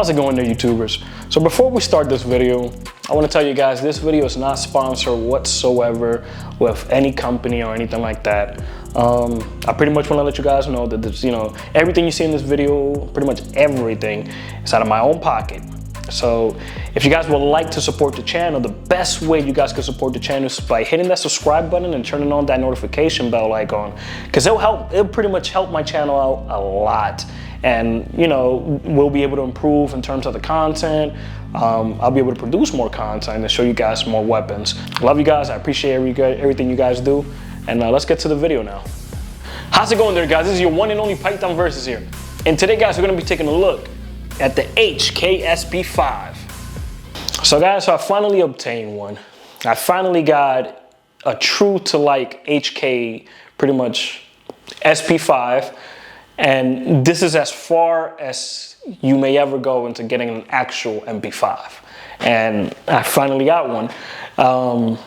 How's it going there, YouTubers? So before we start this video, I want to tell you guys this video is not sponsored whatsoever with any company or anything like that. I pretty much want to let you guys know that this, everything you see in this video, pretty much everything, is out of my own pocket. So if you guys would like to support the channel, the best way you guys can support the channel is by hitting that subscribe button and turning on that notification bell icon, because it'll pretty much help my channel out a lot. And we'll be able to improve in terms of the content. I'll be able to produce more content and show you guys more weapons. Love you guys. I appreciate everything you guys do. And let's get to the video now. How's it going there, guys? This is your one and only PythonVs here. And today, guys, we're going to be taking a look at the HK SP5. So guys, I finally obtained one. I finally got a true to like HK, pretty much SP5. And this is as far as you may ever go into getting an actual MP5. And I finally got one. I'm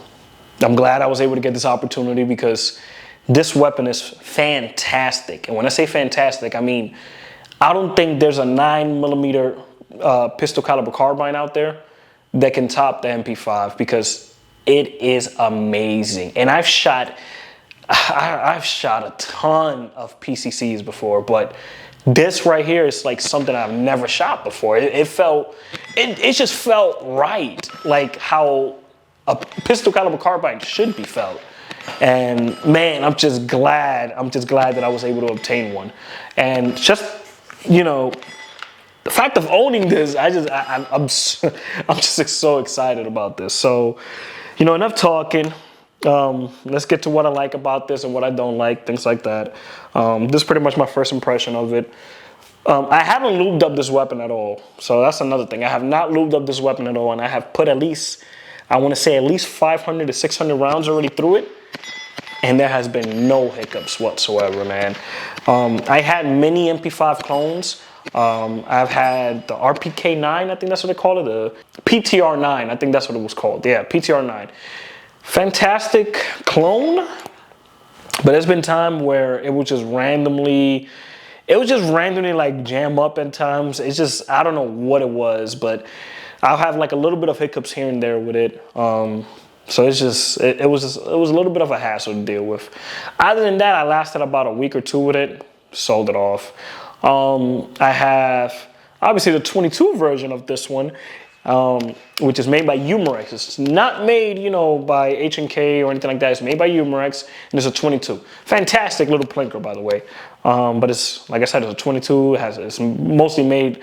glad I was able to get this opportunity because this weapon is fantastic. And when I say fantastic, I mean, I don't think there's a 9mm pistol caliber carbine out there that can top the MP5 because it is amazing. And I've shot a ton of PCCs before, but this right here is like something I've never shot before. It just felt right, like how a pistol caliber carbine should be felt. And man, I'm just glad that I was able to obtain one. And just, the fact of owning this, I'm just so excited about this. So, enough talking. Let's get to what I like about this and what I don't like, things like that. This is pretty much my first impression of it. I haven't lubed up this weapon at all. So that's another thing. I have not lubed up this weapon at all. And I have put at least 500 to 600 rounds already through it. And there has been no hiccups whatsoever, man. I had many MP5 clones. I've had the RPK9, I think that's what they call it. The PTR9, I think that's what it was called. Yeah, PTR9. Fantastic clone, but there's been time where it would just randomly like jam up at times. It's just, I don't know what it was, but I'll have like a little bit of hiccups here and there with it. So it's just, it was a little bit of a hassle to deal with. Other than that, I lasted about a week or two with it, sold it off. I have obviously the 22 version of this one. Which is made by Umarex. It's not made, by HK or anything like that. It's made by Umarex, and it's a 22. Fantastic little plinker, by the way. But it's, like I said, it's a 22. It's mostly made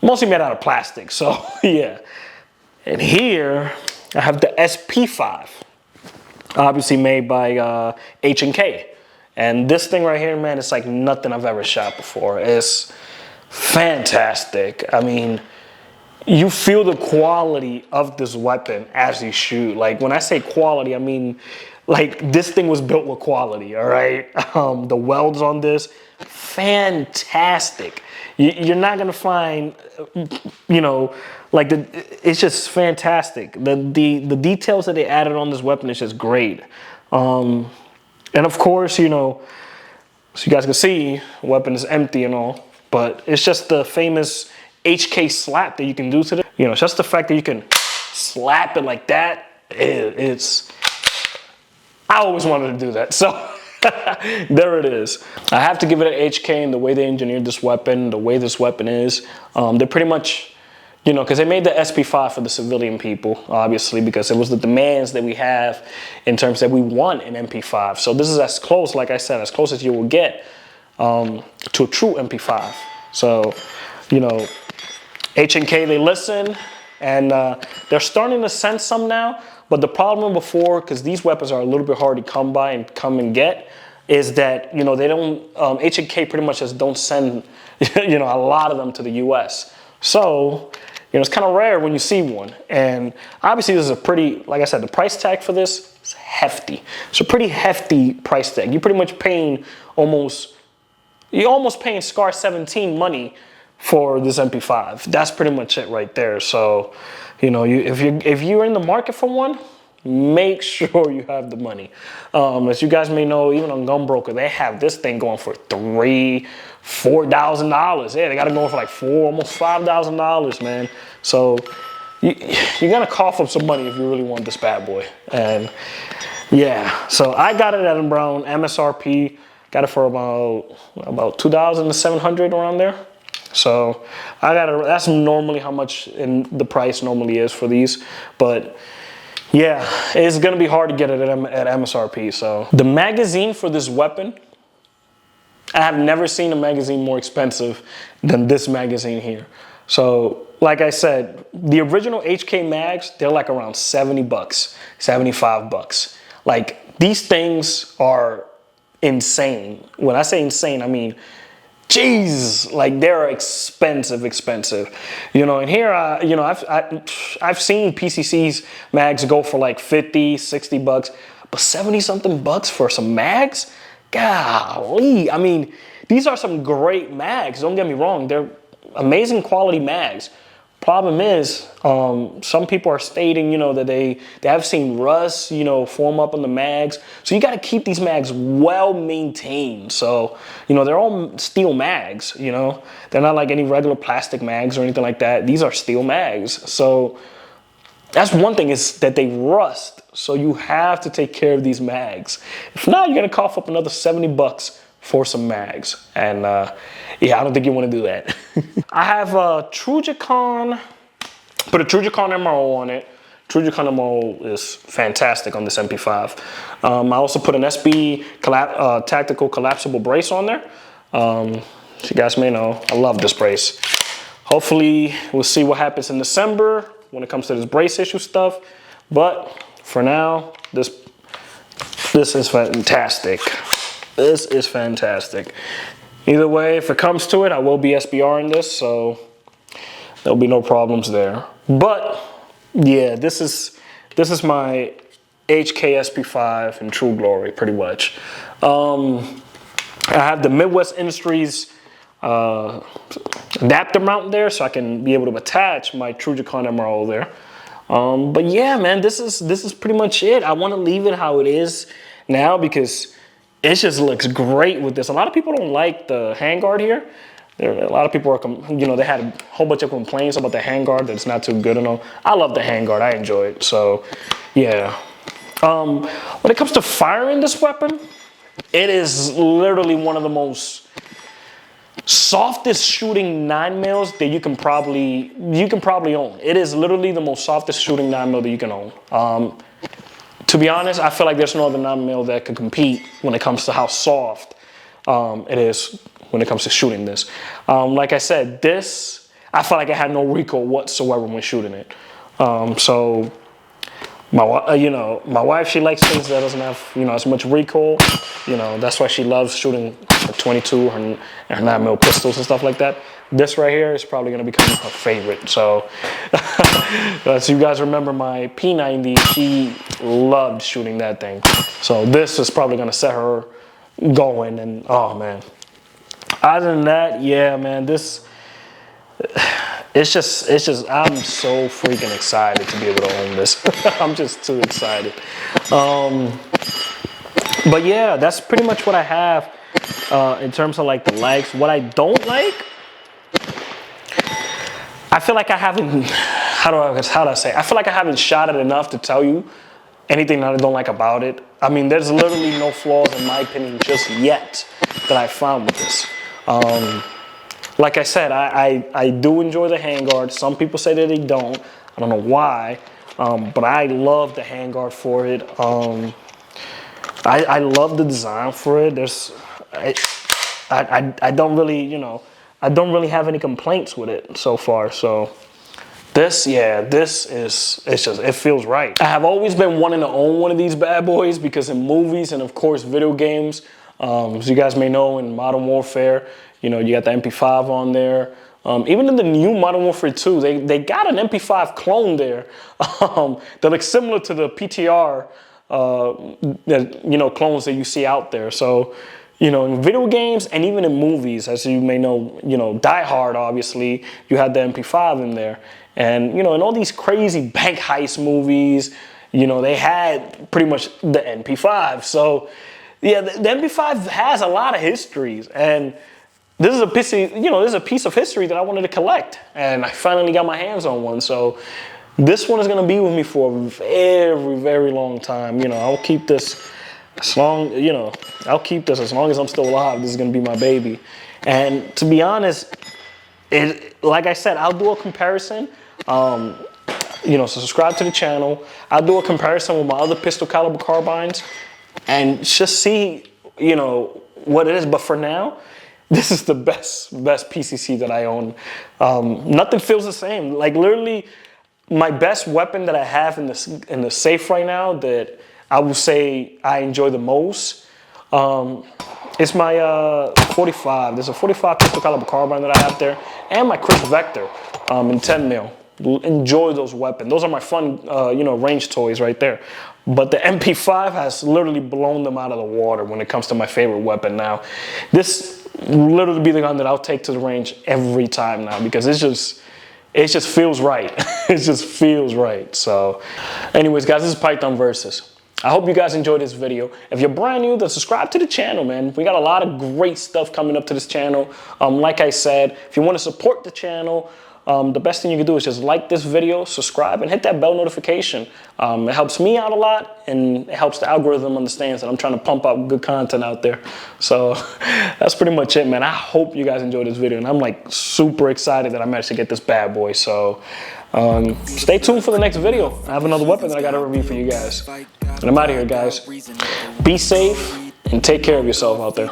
out of plastic. So yeah. And here I have the SP5, obviously made by HK. And this thing right here, man, it's like nothing I've ever shot before. It's fantastic. I mean, you feel the quality of this weapon as you shoot. Like when I say quality, I mean like this thing was built with quality, all right? The welds on this, fantastic. You're not gonna find, it's just fantastic. The details that they added on this weapon is just great. And of course, so you guys can see, the weapon is empty and all, but it's just the famous HK slap that you can do to it. Just the fact that you can slap it like that, I always wanted to do that. So there it is. I have to give it an HK in the way they engineered this weapon, the way this weapon is. They're pretty much, because they made the SP5 for the civilian people, obviously, because it was the demands that we have in terms that we want an MP5. So this is as close, like I said, as close as you will get to a true MP5. So, H&K, they listen, and they're starting to send some now. But the problem before, because these weapons are a little bit hard to come by and come and get, is that, they don't, H&K pretty much just don't send, a lot of them to the US. So, it's kind of rare when you see one. And obviously this is a pretty, like I said, the price tag for this is hefty. It's a pretty hefty price tag. You're pretty much paying almost paying SCAR 17 money for this MP5. That's pretty much it right there. So, if you're in the market for one, make sure you have the money. As you guys may know, even on Gunbroker, they have this thing going for $4,000. Yeah, they got it going for like almost $5,000, man. So you're gonna cough up some money if you really want this bad boy. And yeah, so I got it at Brown MSRP. Got it for about 2,700 around there. So I got it. That's normally how much the price normally is for these, but yeah, it's gonna be hard to get it at MSRP. So the magazine for this weapon, I have never seen a magazine more expensive than this magazine here. So like I said, the original HK mags, they're like around 70 bucks, 75 bucks. Like these things are insane. When I say insane, I mean, jeez, like they're expensive. You know, and here, you know, I've seen PCC's mags go for like 50, 60 bucks, but 70 something bucks for some mags? Golly, I mean, these are some great mags, don't get me wrong, they're amazing quality mags. Problem is, some people are stating, you know, that they have seen rust, you know, form up on the mags. So you got to keep these mags well maintained. So, you know, they're all steel mags, you know, they're not like any regular plastic mags or anything like that. These are steel mags. So that's one thing, is that they rust. So you have to take care of these mags. If not, you're going to cough up another 70 bucks for some mags. And yeah, I don't think you want to do that. I have a Trujicon, put a Trujicon MRO on it. Trujicon MRO is fantastic on this MP5. I also put an SB tactical collapsible brace on there. As you guys may know, I love this brace. Hopefully we'll see what happens in December when it comes to this brace issue stuff. But for now, this is fantastic. This is fantastic. Either way, if it comes to it, I will be SBR in this, so there'll be no problems there. But yeah, this is my HK SP5 in true glory, pretty much. I have the Midwest Industries adapter mount there, so I can be able to attach my Trujicon MRO there. But yeah, man, this is pretty much it. I want to leave it how it is now because it just looks great with this. A lot of people don't like the handguard here. A lot of people are, you know, they had a whole bunch of complaints about the handguard that it's not too good and all. I love the handguard. I enjoy it. So yeah. When it comes to firing this weapon, it is literally one of the most softest shooting 9mm that you can probably own. It is literally the most softest shooting 9mm that you can own. To be honest, I feel like there's no other 9mm that could compete when it comes to how soft it is when it comes to shooting this. Like I said, I felt like I had no recoil whatsoever when shooting it. So my wife, she likes things that doesn't have, you know, as much recoil. You know, that's why she loves shooting her 22 and her 9mm pistols and stuff like that. This right here is probably going to become her favorite. So, as you guys remember my P90, she loved shooting that thing. So this is probably going to set her going. And oh man, other than that, yeah, man, it's just, I'm so freaking excited to be able to own this. I'm just too excited. But yeah, that's pretty much what I have in terms of like the likes. What I don't like, I feel like I haven't, how do I say? I feel like I haven't shot it enough to tell you anything that I don't like about it. I mean, there's literally no flaws in my opinion just yet that I found with this. Like I said, I do enjoy the handguard. Some people say that they don't. I don't know why, but I love the handguard for it. I love the design for it. I don't really, you know, I don't really have any complaints with it so far. So this, yeah, it feels right. I have always been wanting to own one of these bad boys because in movies and of course video games, as you guys may know, in Modern Warfare, you know, you got the MP5 on there. Even in the new Modern Warfare 2, they got an MP5 clone there that looks similar to the PTR, you know, clones that you see out there. So, you know, in video games and even in movies, as you may know, you know, Die Hard, obviously, you had the MP5 in there. And, you know, in all these crazy bank heist movies you know, they had pretty much the MP5. So yeah, the MP5 has a lot of histories, and this is a piece of, this is a piece of history that I wanted to collect, and I finally got my hands on one. So this one is gonna be with me for a very, very long time. You know, I'll keep this as long, I'll keep this as long as I'm still alive. This is gonna be my baby. And to be honest, like I said, I'll do a comparison. So subscribe to the channel. I'll do a comparison with my other pistol caliber carbines and just see, what it is. But for now, this is the best PCC that I own. Nothing feels the same. Like literally, my best weapon that I have in the safe right now that I would say I enjoy the most, it's my 45. There's a 45 pistol caliber carbine that I have there, and my Chris Vector in 10 mil. Enjoy those weapons. Those are my fun, range toys right there. But the MP5 has literally blown them out of the water when it comes to my favorite weapon now. This literally be the gun that I'll take to the range every time now, because it just feels right. It just feels right. So anyways, guys, this is PythonVs. I hope you guys enjoyed this video. If you're brand new, then subscribe to the channel, man. We got a lot of great stuff coming up to this channel. Like I said, if you want to support the channel, the best thing you can do is just like this video, subscribe, and hit that bell notification. It helps me out a lot, and it helps the algorithm understands that I'm trying to pump out good content out there. So that's pretty much it, man. I hope you guys enjoyed this video, and I'm like super excited that I managed to get this bad boy. So stay tuned for the next video. I have another weapon that I got to review for you guys. And I'm out of here, guys. Be safe and take care of yourself out there.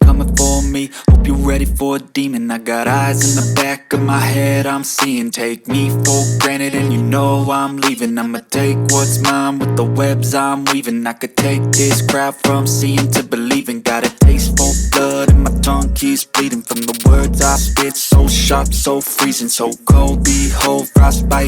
Coming for me, hope you're ready for a demon. I got eyes in the back of my head, I'm seeing. Take me for granted and you know I'm leaving. I'ma take what's mine with the webs I'm weaving. I could take this crowd from seeing to believing. Got a taste for blood and my tongue keeps bleeding from the words I spit. So sharp, so freezing, so cold, behold, frostbite.